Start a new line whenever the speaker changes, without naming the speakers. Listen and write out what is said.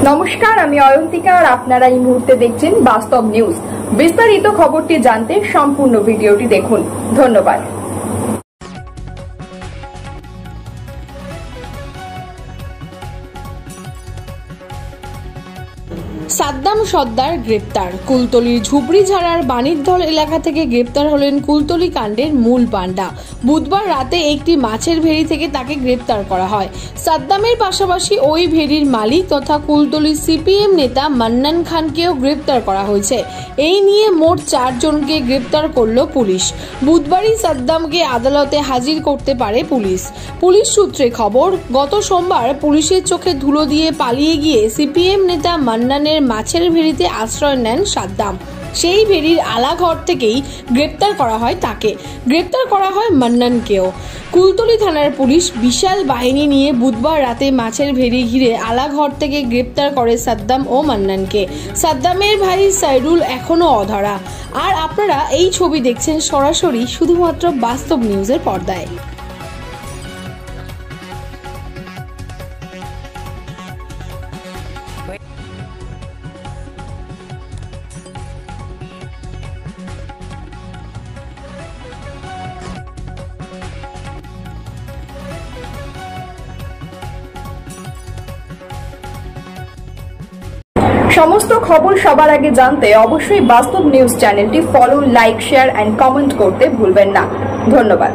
নমস্কার, আমি অয়ন্তিকা আর আপনারা এই মুহূর্তে দেখছেন বাস্তব নিউজ। বিস্তারিত খবরটি জানতে সম্পূর্ণ ভিডিওটি দেখুন। ধন্যবাদ।
সাদ্দাম সর্দার গ্রেপ্তার। কুলতলির ঝুপড়িঝাড়ার বাণিজ্যধল এলাকা থেকে গ্রেপ্তার হলেন কুলতলি কাণ্ডের মূল পাণ্ডা। বুধবার রাতে একটি মাছের ভেড়ি থেকে তাকে গ্রেপ্তার করা হয়। সাদ্দামের পাশাপাশি ওই ভেড়ির মালিক তথা কুলতলির সিপিএম নেতা মান্নান খানকেও গ্রেপ্তার করা হয়েছে। এই নিয়ে মোট 4 জনকে গ্রেপ্তার করল পুলিশ। বুধবারই সাদ্দামকে আদালতে হাজির করতে পারে পুলিশ। পুলিশ সূত্রে খবর, গত সোমবার পুলিশের চোখে ধুলো দিয়ে পালিয়ে গিয়ে সিপিএম নেতা মান্নানের মাছের ভেড়িতে আশ্রয় নেন সাদ্দাম। সেই ভেড়ির আলাঘর থেকেই গ্রেপ্তার করা হয় তাকে। গ্রেপ্তার করা হয় মান্নানকেও। কুলতলি থানার পুলিশ বিশাল বাহিনী নিয়ে বুধবার রাতে মাছের ভেড়ি ঘিরে আলাঘর থেকে গ্রেপ্তার করে সাদ্দাম ও মান্নানকে। সাদ্দামের ভাই সাইদুল এখনো অধরা। আর আপনারা এই ছবি দেখছেন সরাসরি শুধুমাত্র বাস্তব নিউজের পর্দায়।
সমস্ত খবর সবার আগে জানতে অবশ্যই বাস্তব নিউজ চ্যানেলটি follow, like, share and comment করতে ভুলবেন না। ধন্যবাদ।